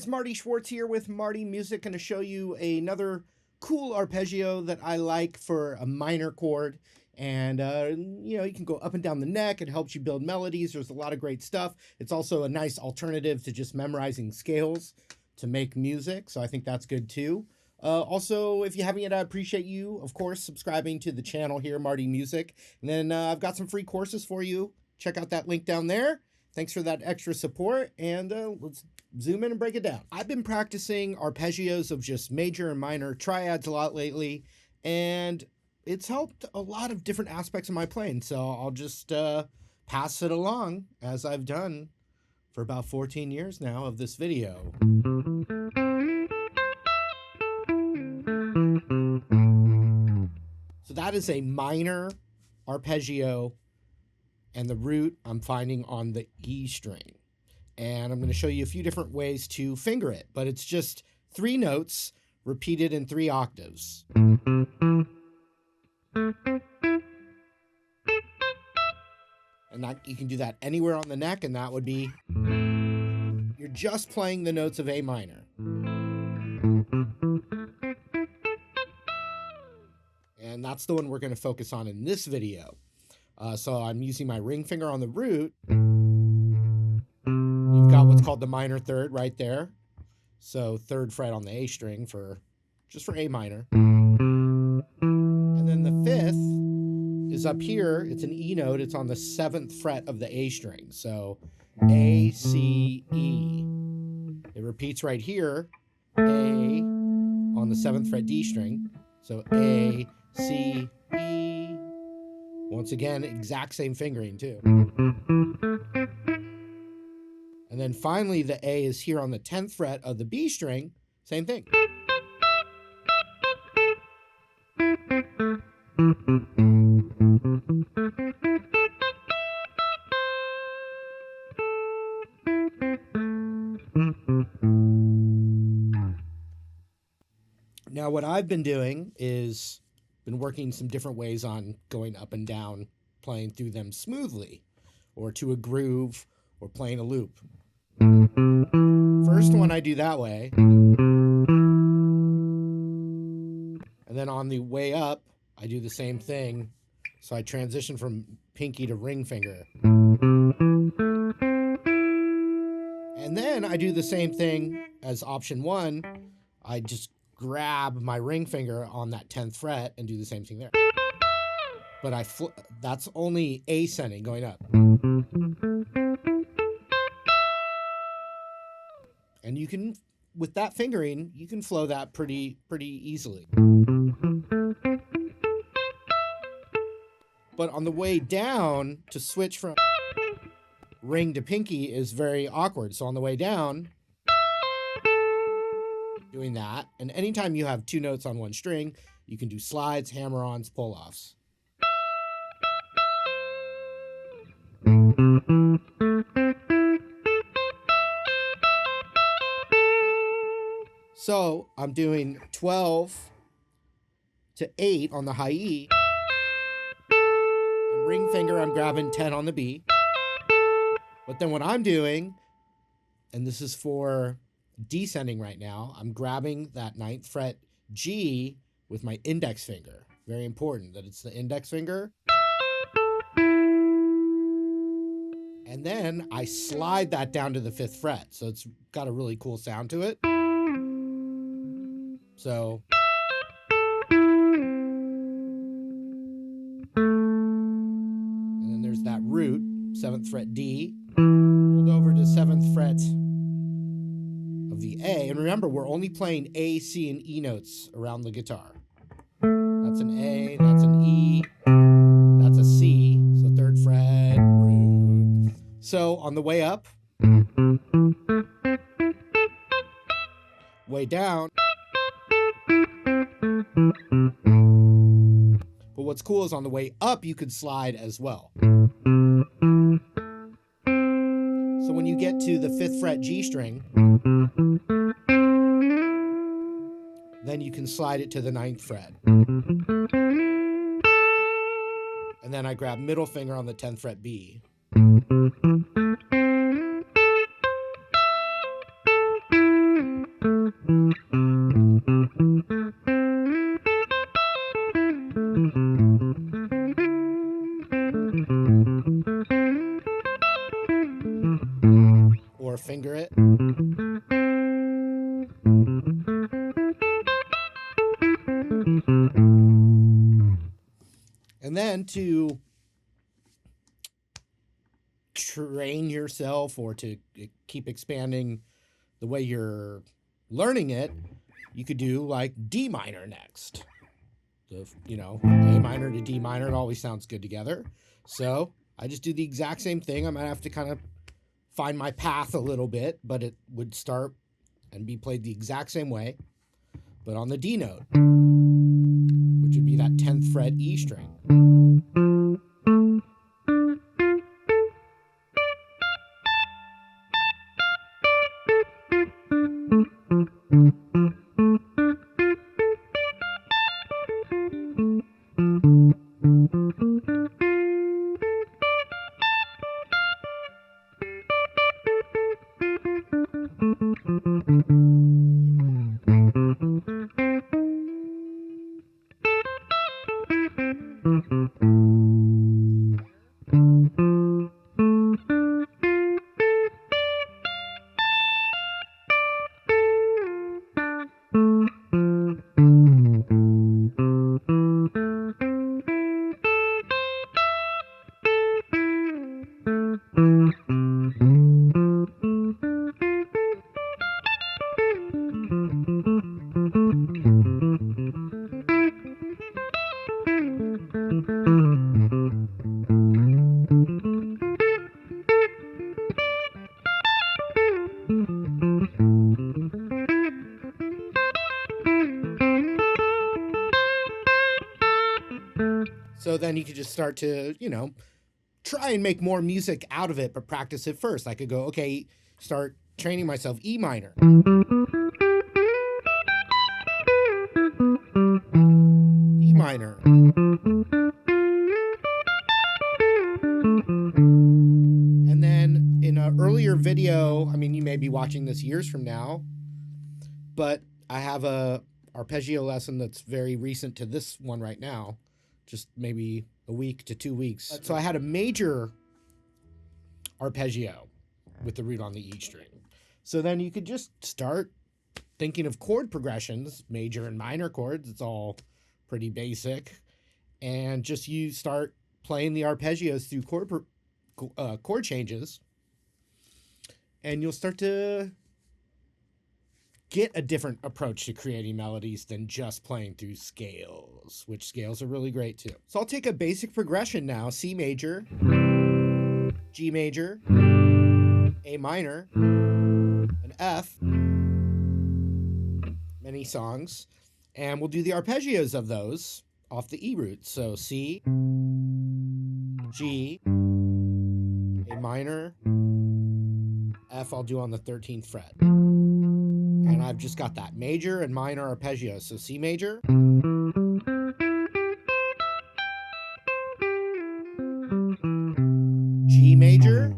Marty Schwartz here with Marty Music, going to show you another cool arpeggio that I like for a minor chord. And, you can go up and down the neck. It helps you build melodies. There's a lot of great stuff. It's also a nice alternative to just memorizing scales to make music. So I think that's good too. Also, if you haven't yet, I appreciate you, of course, subscribing to the channel here, Marty Music. And then I've got some free courses for you. Check out that link down there. Thanks for that extra support, and let's zoom in and break it down. I've been practicing arpeggios of just major and minor triads a lot lately, and it's helped a lot of different aspects of my playing, so I'll just pass it along, as I've done for about 14 years now of this video. So that is a minor arpeggio, and the root I'm finding on the E string. And I'm going to show you a few different ways to finger it, but it's just 3 notes repeated in 3 octaves. And that, you can do that anywhere on the neck, and that would be, you're just playing the notes of A minor. And that's the one we're going to focus on in this video. So I'm using my ring finger on the root. You've got what's called the minor third right there. So 3rd fret on the A string just for A minor. And then the 5th is up here. It's an E note. It's on the 7th fret of the A string. So A, C, E. It repeats right here. A on the 7th fret D string. So A, C, E. Once again, exact same fingering too. And then finally, the A is here on the 10th fret of the B string. Same thing. Now, what I've been doing is been working some different ways on going up and down, playing through them smoothly, or to a groove, or playing a loop. First one I do that way. And then on the way up, I do the same thing. So I transition from pinky to ring finger. And then I do the same thing as option 1. I just grab my ring finger on that 10th fret and do the same thing there. But that's only ascending, going up. And you can, with that fingering, you can flow that pretty easily. But on the way down, to switch from ring to pinky is very awkward. So on the way down, doing that, and anytime you have 2 notes on one string, you can do slides, hammer-ons, pull-offs. So I'm doing 12 to 8 on the high E, and ring finger I'm grabbing 10 on the B. But then what I'm doing and this is for descending right now, I'm grabbing that 9th fret G with my index finger. Very important that it's the index finger. And then I slide that down to the 5th fret. So it's got a really cool sound to it. So. And then there's that root, 7th fret D, pulled over to 7th fret of the A. And remember, we're only playing A, C, and E notes around the guitar. That's an A, that's an E, that's a C, so 3rd fret, root. So on the way up, way down. But what's cool is on the way up, you could slide as well. So when you get to the 5th fret G string, then you can slide it to the 9th fret. And then I grab middle finger on the 10th fret B. Or finger it. And then to train yourself or to keep expanding the way you're learning it, you could do like D minor next. So, you know, A minor to D minor, it always sounds good together. So I just do the exact same thing. I might have to kind of find my path a little bit, but it would start and be played the exact same way, but on the D note, which would be that 10th fret E string. So then you could just start to, you know, try and make more music out of it, but practice it first. I could go, okay, start training myself E minor. E minor. And then in an earlier video, I mean, you may be watching this years from now, but I have a arpeggio lesson that's very recent to this one right now. Just maybe a week to 2 weeks. So I had a major arpeggio with the root on the E string. So then you could just start thinking of chord progressions, major and minor chords. It's all pretty basic. And just you start playing the arpeggios through chord changes. And you'll start to get a different approach to creating melodies than just playing through scales, which scales are really great too. So I'll take a basic progression now: C major, G major, A minor, an F, many songs, and we'll do the arpeggios of those off the E root. So C, G, A minor, F I'll do on the 13th fret. And I've just got that major and minor arpeggio. So C major, G major,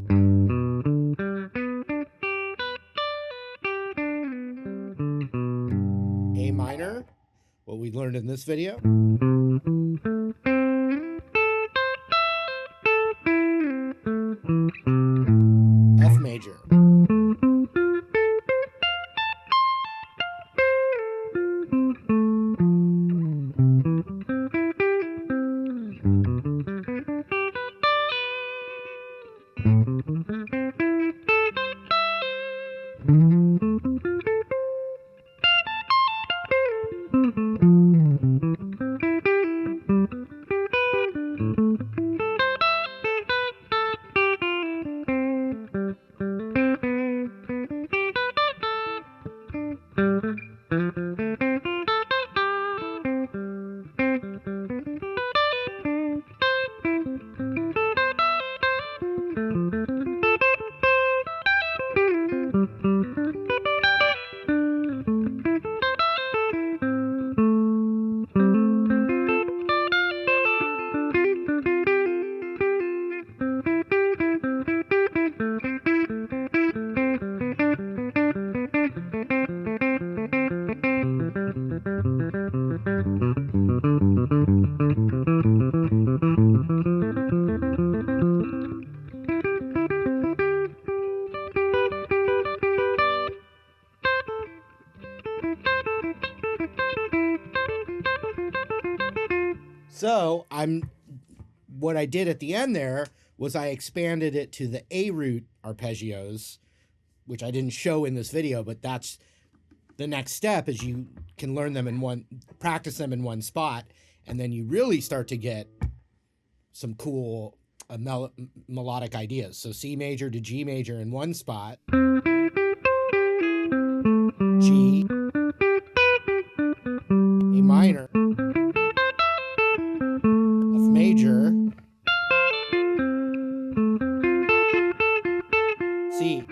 A minor, what we learned in this video. F major. So what I did at the end there was I expanded it to the A root arpeggios, which I didn't show in this video, but that's the next step is you can learn them practice them in one spot, and then you really start to get some cool melodic ideas. So C major to G major in one spot, G, A minor, F major, C.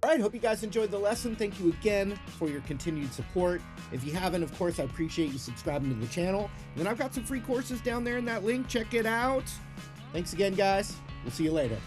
Alright, hope you guys enjoyed the lesson. Thank you again for your continued support. If you haven't, of course, I appreciate you subscribing to the channel. And then I've got some free courses down there in that link. Check it out. Thanks again, guys. We'll see you later.